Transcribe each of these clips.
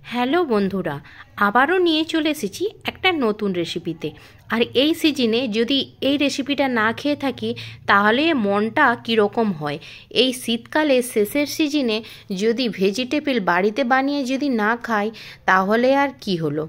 Hello বন্ধুরা, আবারও নিয়ে চলে এসেছি একটা নতুন রেসিপিতে। আর এই সিজনে যদি এই রেসিপিটা না খেয়ে থাকি তাহলে মনটা কীরকম হয়। এই শীতকালে শেষের সিজনে যদি ভেজিটেবল বাড়িতে বানিয়ে যদি না খাই তাহলে আর কি হলো।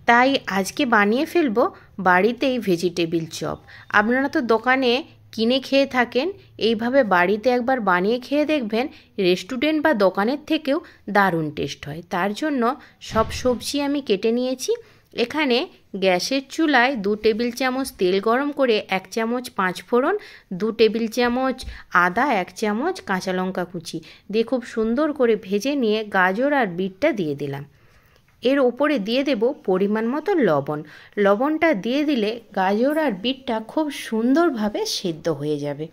তাই আজকে বানিয়ে ফেলবো বাড়িতেই ভেজিটেবল চপ। আপনারা তো দোকানে কিনে খেয়ে থাকেন, এইভাবে বাড়িতে একবার বানিয়ে খেয়ে দেখবেন রেস্টুরেন্ট বা দোকানের থেকেও দারুণ টেস্ট হয়। তার জন্য সব সবজি আমি কেটে নিয়েছি। এখানে গ্যাসের চুলায় 2 টেবিল চামচ তেল গরম করে 1 চামচ 5 ফোড়ন, 2 টেবিল চামচ আদা, 1 চামচ কাঁচা লঙ্কা কুচি দিয়ে খুব সুন্দর করে ভেজে নিয়ে গাজর আর বিটটা দিয়ে দিলাম। এর ওপরে দিয়ে দেব পরিমাণ মতো লবণ। লবণটা দিয়ে দিলে গাজর আর বিটটা খুব সুন্দরভাবে সেদ্ধ হয়ে যাবে।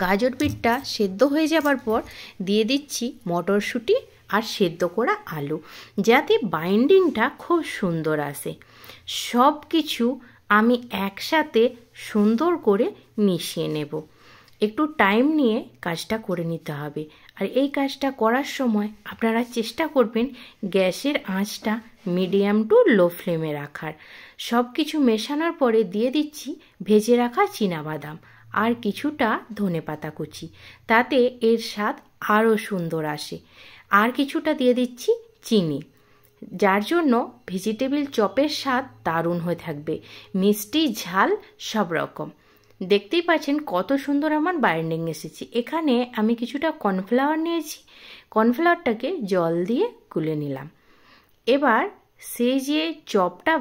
গাজর বিটটা সেদ্ধ হয়ে যাবার পর দিয়ে দিচ্ছি মটরশুঁটি আর সেদ্ধ করা আলু, যাতে বাইন্ডিংটা খুব সুন্দর আসে। সব কিছু আমি একসাথে সুন্দর করে মিশিয়ে নেব। একটু টাইম নিয়ে কাজটা করে নিতে হবে। আর এই কাজটা করার সময় আপনারা চেষ্টা করবেন গ্যাসের আঁচটা মিডিয়াম টু লো ফ্লেমে রাখার। সব কিছু মেশানোর পরে দিয়ে দিচ্ছি ভেজে রাখা চীনাবাদাম আর কিছুটা ধনেপাতা কুচি, তাতে এর স্বাদ আরও সুন্দর আসে। আর কিছুটা দিয়ে দিচ্ছি চিনি, যার জন্য ভেজিটেবল চপের স্বাদ দারুণ হয়ে থাকবে, মিষ্টি ঝাল সব রকম। দেখতেই পাচ্ছেন কত সুন্দর আমার বাইন্ডিং এসেছে। এখানে আমি কিছুটা কর্নফ্লাওয়ার নিয়েছি, কর্নফ্লাওয়ারটাকে জল দিয়ে গুলে নিলাম। এবার সেই যে চপটা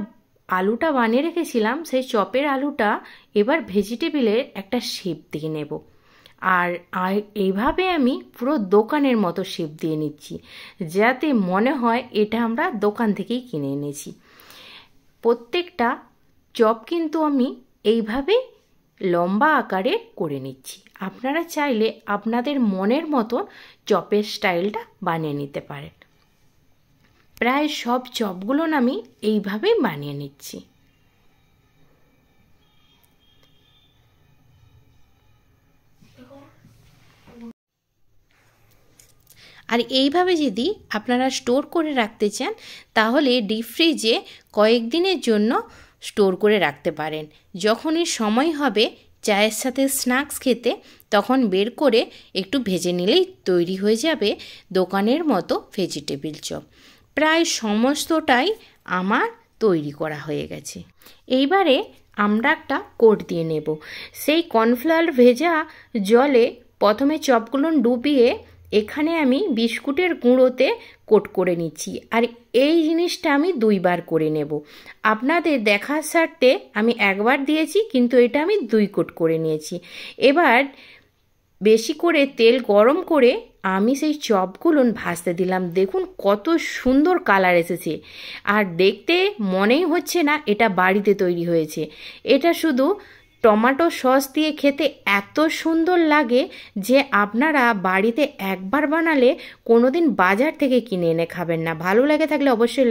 আলুটা বানিয়ে রেখেছিলাম সেই চপের আলুটা এবার ভেজিটেবলের একটা শেপ দিয়ে নেব। আর এইভাবে আমি পুরো দোকানের মতো শেপ দিয়ে নিচ্ছি, যাতে মনে হয় এটা আমরা দোকান থেকেই কিনে এনেছি। প্রত্যেকটা চপ কিন্তু আমি এইভাবেই লম্বা আকারে করে নিচ্ছি। আপনারা চাইলে আপনাদের মনের মতন চপের স্টাইলটা বানিয়ে নিতে পারেন। প্রায় সব চপগুলো আমি এইভাবেই বানিয়ে নিচ্ছি। আর এইভাবে যদি আপনারা স্টোর করে রাখতে চান তাহলে ডিপ ফ্রিজে কয়েকদিনের জন্য স্টোর করে রাখতে পারেন। যখনই সময় হবে চায়ের সাথে স্ন্যাক্স খেতে তখন বের করে একটু ভেজে নিলেই তৈরি হয়ে যাবে দোকানের মতো ভেজিটেবল চপ। প্রায় সমস্তটাই আমার তৈরি করা হয়ে গেছে। এইবারে আমরা একটা কোট দিয়ে নেব। সেই কর্নফ্লাওয়ার ভেজা জলে প্রথমে চপগুলো ডুবিয়ে এখানে আমি বিস্কুটের গুঁড়োতে কোট করে নিচ্ছি। আর এই জিনিসটা আমি 2 বার করে নেব। আপনাদের দেখার স্বার্থে আমি 1 বার দিয়েছি, কিন্তু এটা আমি 2 কোট করে নিয়েছি। এবার বেশি করে তেল গরম করে আমি সেই চপগুলো ভাজতে দিলাম। দেখুন কত সুন্দর কালার এসেছে, আর দেখতে মনেই হচ্ছে না এটা বাড়িতে তৈরি হয়েছে। এটা শুধু টমেটো সস দিয়ে খেতে এত সুন্দর লাগে যে আপনারা বাড়িতে একবার বানালে কোনোদিন বাজার থেকে কিনে এনে খাবেন না। ভালো লাগে থাকলে অবশ্যই